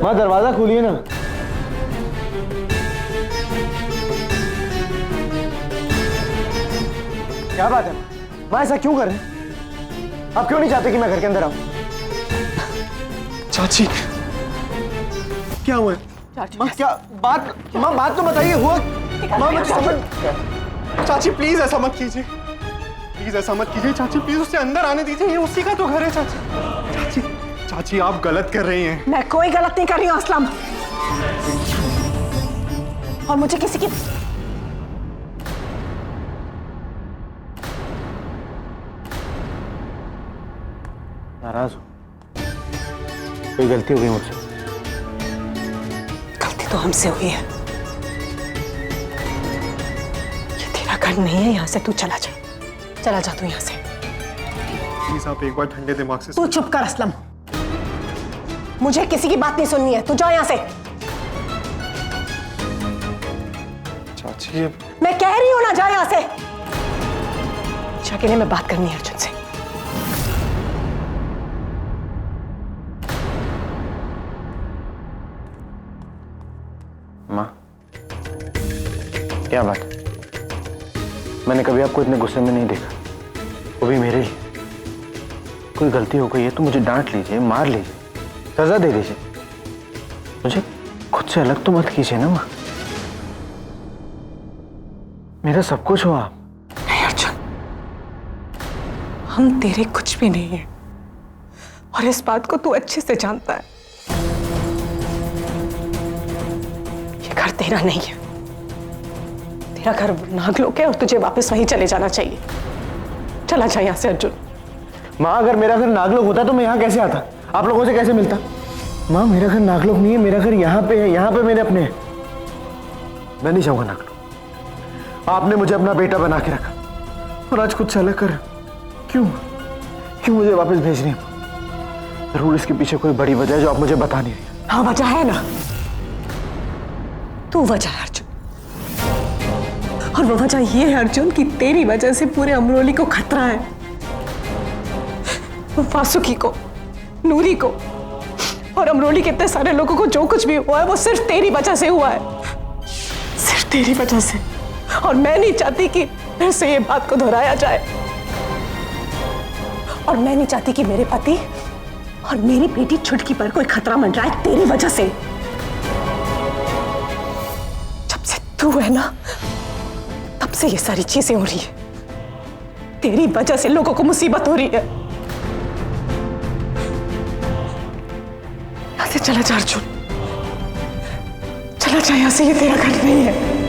माँ दरवाजा खोलिए ना। क्या बात है माँ, ऐसा क्यों कर रहे हैं? आप क्यों नहीं चाहते कि मैं घर के अंदर आऊं? चाची क्या हुआ? माँ क्या बात, माँ बात तो बताइए, हुआ? माँ मुझे समझ। चाची प्लीज ऐसा मत कीजिए, प्लीज ऐसा मत कीजिए चाची, प्लीज उसे अंदर आने दीजिए, ये उसी का तो घर है चाची। चाची चाची आप गलत कर रही हैं। मैं कोई गलत नहीं कर रही हूँ असलम, और मुझे किसी की नाराज हो? कोई गलती हो गई मुझसे? गलती तो हमसे हुई है। ये तेरा घर नहीं है, यहाँ से तू चला जा, चला जा तू यहाँ से। प्लीज आप एक बार ठंडे दिमाग से तू चुप कर असलम, मुझे किसी की बात नहीं सुननी है, तू जा यहाँ से। चाची मैं कह रही हूँ ना, जा यहाँ से। अकेले में बात करनी है अर्जुन से। माँ क्या बात है? मैंने कभी आपको इतने गुस्से में नहीं देखा, वो भी मेरे लिए। कोई गलती हो गई है तो मुझे डांट लीजिए, मार लीजिए, सजा दे दीजिए, मुझे खुद से अलग तो मत कीजिए ना माँ। मेरा सब कुछ हो आप। नहीं अर्जुन, हम तेरे कुछ भी नहीं है, और इस बात को तू अच्छे से जानता है। ये घर तेरा नहीं है, तेरा घर नागलोक है, और तुझे वापस वहीं चले जाना चाहिए। चला जा यहाँ से अर्जुन। माँ अगर मेरा घर नागलोक होता तो मैं यहाँ कैसे आता, आप लोगों से कैसे मिलता? माँ मेरा घर नागलोक नहीं है, मेरा घर यहाँ पे है, यहाँ पे मेरे अपने हैं। मैं नहीं जाऊंगा नागलोक। आपने मुझे अपना बेटा बना के रखा और आज खुद से अलग कर, क्यों क्यों मुझे वापस भेज रही हैं? जरूर इसके पीछे कोई बड़ी वजह है जो आप मुझे बता नहीं रही। हाँ वजह है ना, तू वजह है अर्जुन, और वो वजह ये है अर्जुन कि तेरी वजह से पूरे अमरोली को खतरा है। वासुकी को, नूरी को और अमरोली के इतने सारे लोगों को जो कुछ भी हुआ है वो सिर्फ तेरी वजह से हुआ है, सिर्फ तेरी वजह से। और मैं नहीं चाहती कि फिर से ये बात को दोहराया जाए, और मैं नहीं चाहती कि मेरे पति और मेरी बेटी छुटकी पर कोई खतरा मंडराए तेरी वजह से। जब से तू है ना, तब से ये सारी चीजें हो रही है। तेरी वजह से लोगों को मुसीबत हो रही है। यहां से चला जा अर्जुन, चला जा यहां से, ये तेरा घर नहीं है।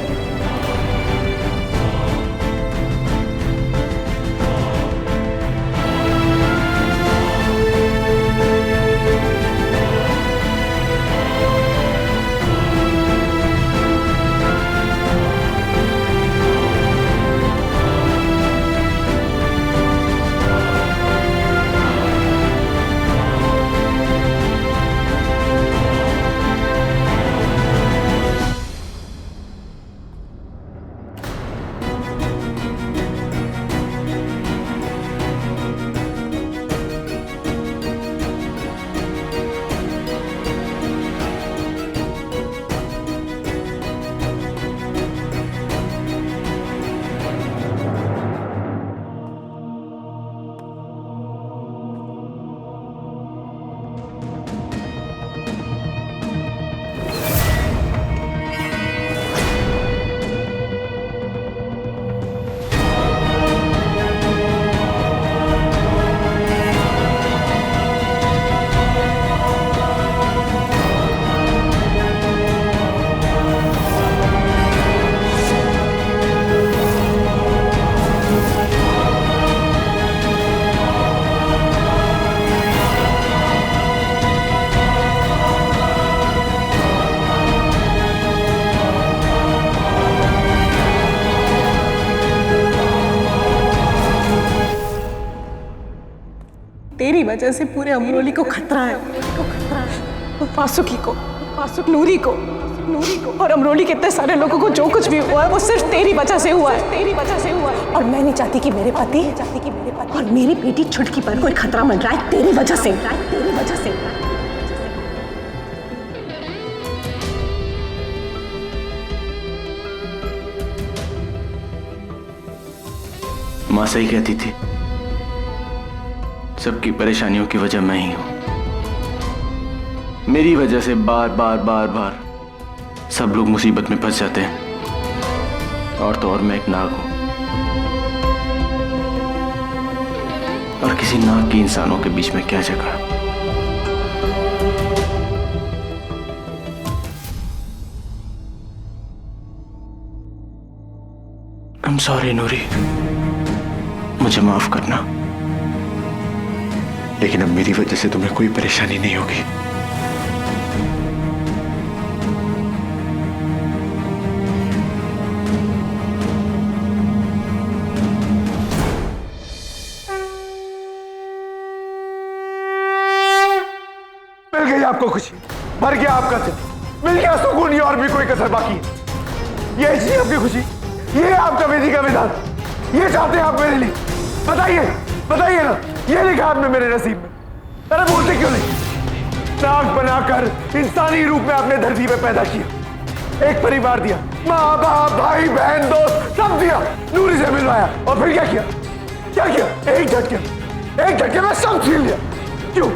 तेरी वजह से पूरे अमरोली को खतरा है, वासुकी को, नूरी को और अमरोली के इतने सारे लोगों को जो कुछ भी हुआ है वो सिर्फ तेरी वजह से हुआ है, तेरी वजह से हुआ है। और मैं नहीं चाहती कि मेरे पति और मेरी बेटी छुटकी पर कोई खतरा मंडराए तेरी वजह से, तेरी वजह से। माँ सही कहती थी, सबकी परेशानियों की वजह मैं ही हूं। मेरी वजह से बार बार बार बार सब लोग मुसीबत में फंस जाते हैं, और तो और मैं एक नाग हूं, और किसी नाग की इंसानों के बीच में क्या जगह। I'm sorry नूरी, मुझे माफ करना, लेकिन अब मेरी वजह से तुम्हें कोई परेशानी नहीं होगी। मिल गई आपको खुशी, भर गया आपका दिल, मिल गया सुकून, नहीं और भी कोई कसर बाकी है। ये जी आपकी खुशी, ये है आपका विधि का विधान, ये चाहते हैं आप मेरे लिए। बताइए बताइए ना, ये लिखा आपने मेरे नसीब में। अरे बोलते क्यों नहीं? नाग बनाकर इंसानी रूप में आपने धरती पे पैदा किया, एक परिवार दिया, माँ बाप भाई बहन दोस्त सब दिया, नूरी से मिलवाया, और फिर क्या किया? क्या किया? एक झटके में सब छीन लिया। क्यों?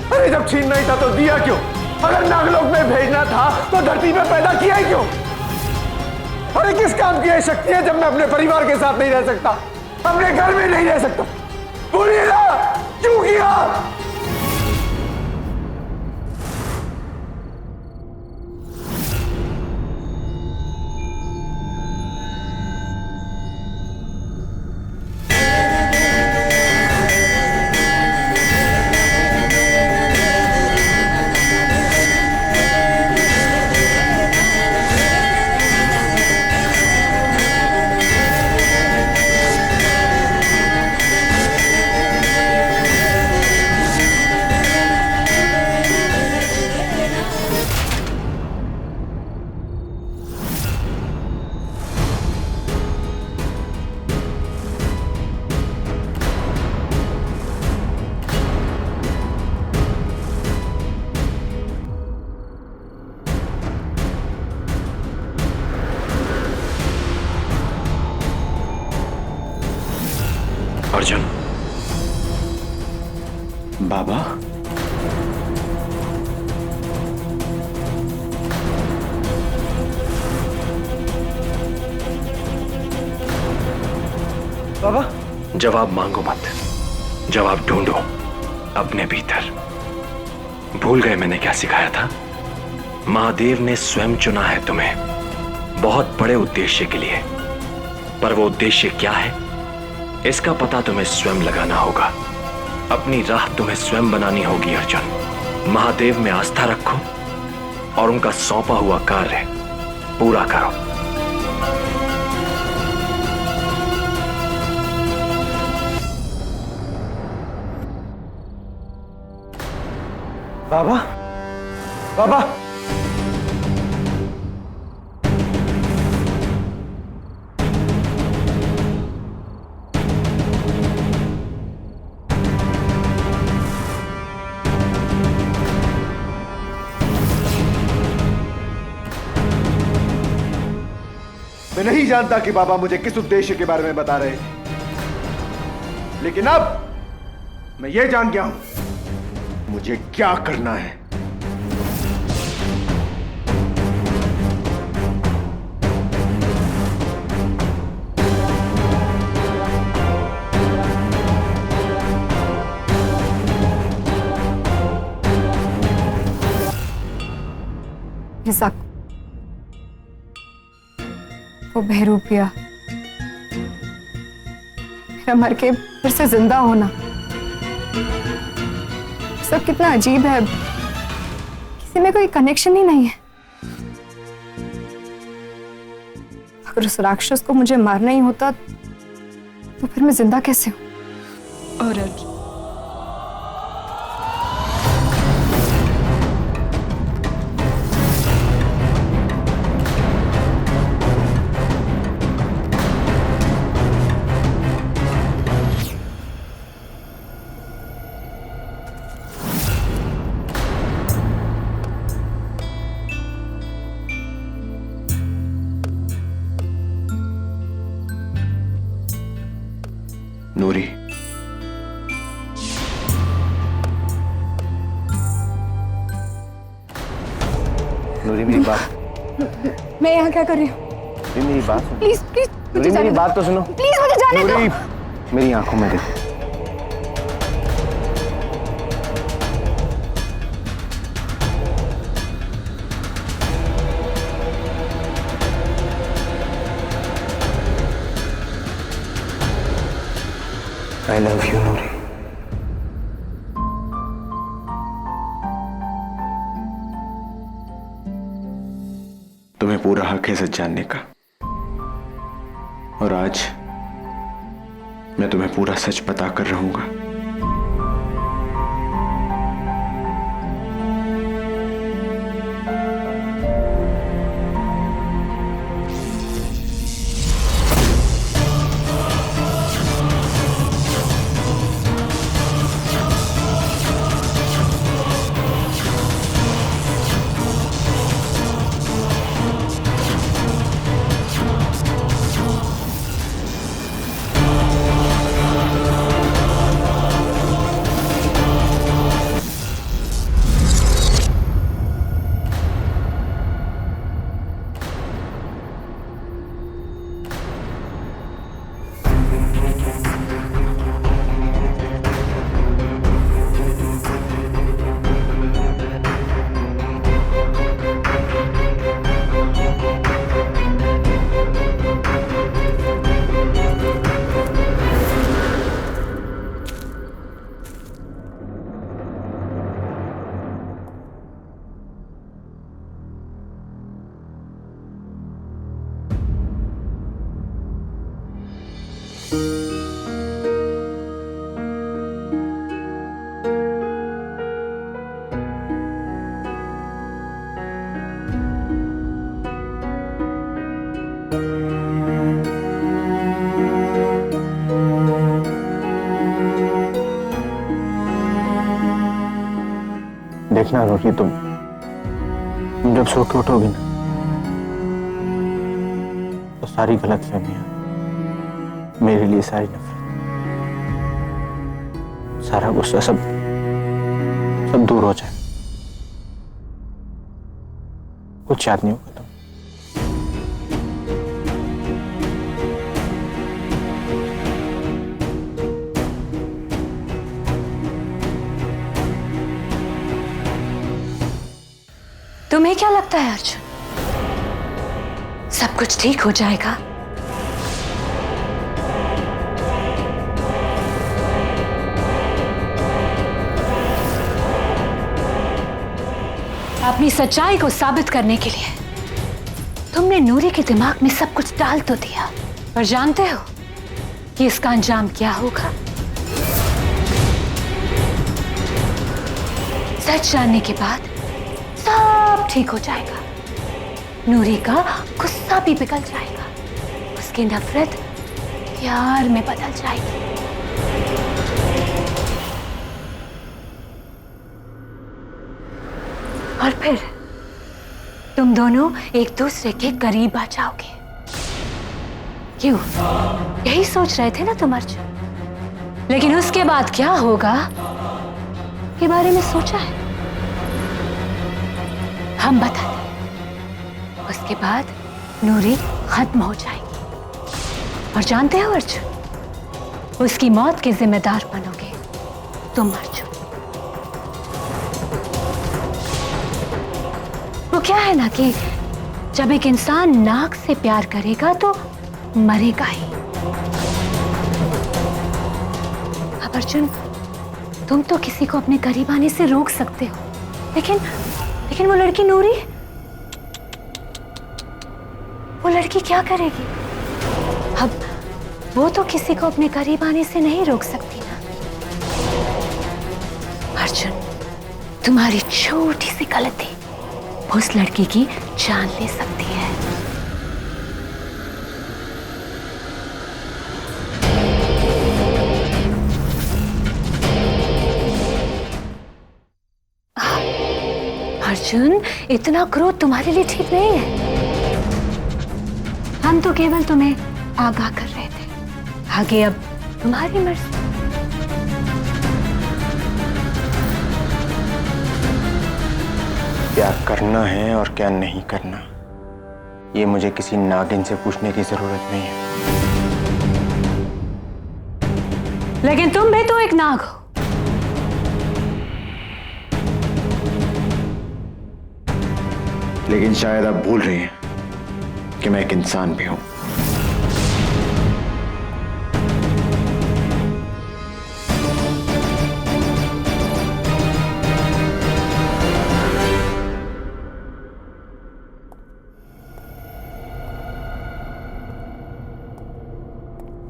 अरे जब छीनना ही था तो दिया क्यों? अगर नागलोक में भेजना था तो धरती पे पैदा किया ही क्यों? अरे किस काम की ये शक्ति है जब मैं अपने परिवार के साथ नहीं रह सकता, अपने घर में नहीं रह सकता? बोलिए ना, क्यों किया? अर्जुन, बाबा, बाबा जवाब मांगो मत, जवाब ढूंढो अपने भीतर। भूल गए मैंने क्या सिखाया था? महादेव ने स्वयं चुना है तुम्हें बहुत बड़े उद्देश्य के लिए, पर वो उद्देश्य क्या है इसका पता तुम्हें स्वयं लगाना होगा। अपनी राह तुम्हें स्वयं बनानी होगी अर्जुन। महादेव में आस्था रखो और उनका सौंपा हुआ कार्य पूरा करो। बाबा, बाबा, मैं नहीं जानता कि बाबा मुझे किस उद्देश्य के बारे में बता रहे हैं, लेकिन अब मैं ये जान गया हूं मुझे क्या करना है। रिज़ाक, वो बहरूपिया, मेरा मर के फिर से जिंदा होना, सब कितना अजीब है। किसी में कोई कनेक्शन ही नहीं है। अगर उस राक्षस को मुझे मारना ही होता तो फिर मैं जिंदा कैसे हूं? और नूरी मेरी बात, मैं यहाँ क्या कर रही हूँ? मेरी बात सुनो। प्लीज प्लीज नूरी मुझे मेरी जाने दो। बात तो सुनो। प्लीज मुझे जाने दो। नूरी मेरी आंखों में देखो। I love you, नूरी। तुम्हें पूरा हक है सच जानने का, और आज मैं तुम्हें पूरा सच बता कर रहूंगा। देखना रोटी, तुम जब सो के उठोगी ना तो सारी गलतफहमियां, मेरे लिए सारी नफरत, सारा गुस्सा सब दूर हो जाए। कुछ याद नहीं होगा तुम। तुम्हें क्या लगता है अर्जुन, सब कुछ ठीक हो जाएगा? अपनी सच्चाई को साबित करने के लिए तुमने नूरी के दिमाग में सब कुछ डाल तो दिया, पर जानते हो कि इसका अंजाम क्या होगा? सच जानने के बाद सब ठीक हो जाएगा। नूरी का गुस्सा भी पिघल जाएगा, उसकी नफरत प्यार में बदल जाएगी। और फिर तुम दोनों एक दूसरे के करीब आ जाओगे। क्यों? यही सोच रहे थे ना तुम अर्जुन? लेकिन उसके बाद क्या होगा के बारे में सोचा है? हम बताते हैं। उसके बाद नूरी खत्म हो जाएगी, और जानते हो अर्जुन, उसकी मौत के जिम्मेदार बनोगे तुम अर्जुन। वो क्या है ना कि जब एक इंसान नाक से प्यार करेगा तो मरेगा ही। अब अर्जुन, तुम तो किसी को अपने करीब आने से रोक सकते हो, लेकिन वो लड़की नूरी, वो लड़की क्या करेगी? अब वो तो किसी को अपने करीब आने से नहीं रोक सकती ना। अर्जुन, तुम्हारी छोटी सी गलती उस लड़की की जान ले सकती है। अर्जुन, इतना क्रोध तुम्हारे लिए ठीक नहीं है। हम तो केवल तुम्हें आगाह कर रहे थे, आगे अब तुम्हारी मर्जी। प्यार करना है और क्या नहीं करना, ये मुझे किसी नागिन से पूछने की जरूरत नहीं है। लेकिन तुम भी तो एक नाग हो। लेकिन शायद आप भूल रही हैं कि मैं एक इंसान भी हूं।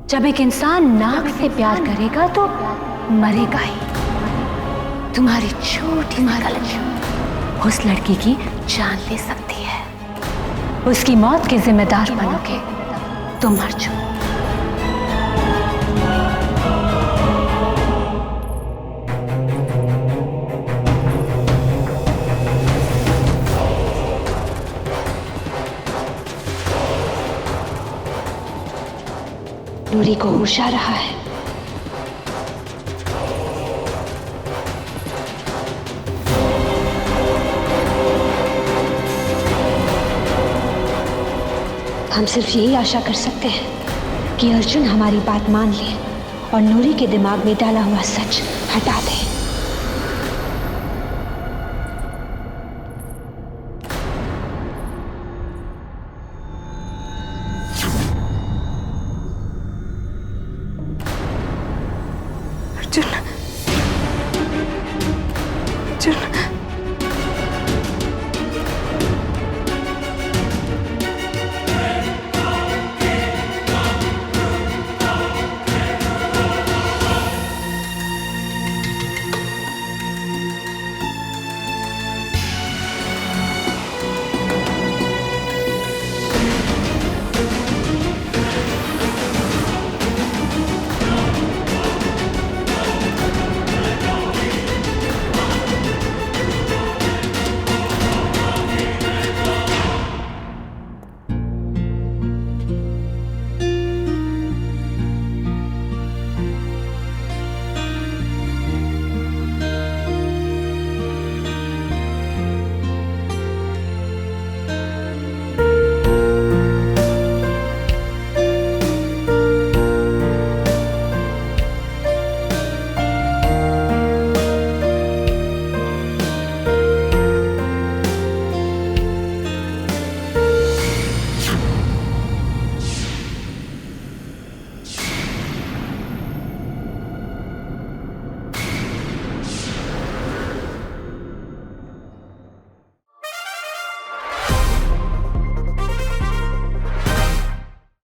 जब एक इंसान नाग से प्यार करेगा तो मरेगा ही। तुम्हारी छोटी गलती उस लड़की की जान ले सकती है। उसकी मौत के जिम्मेदार बनोगे तुम अर्जुन। नूरी को होश आ रहा है। हम सिर्फ यही आशा कर सकते हैं कि अर्जुन हमारी बात मान ले और नूरी के दिमाग में डाला हुआ सच हटा दे। अर्जुन, अर्जुन,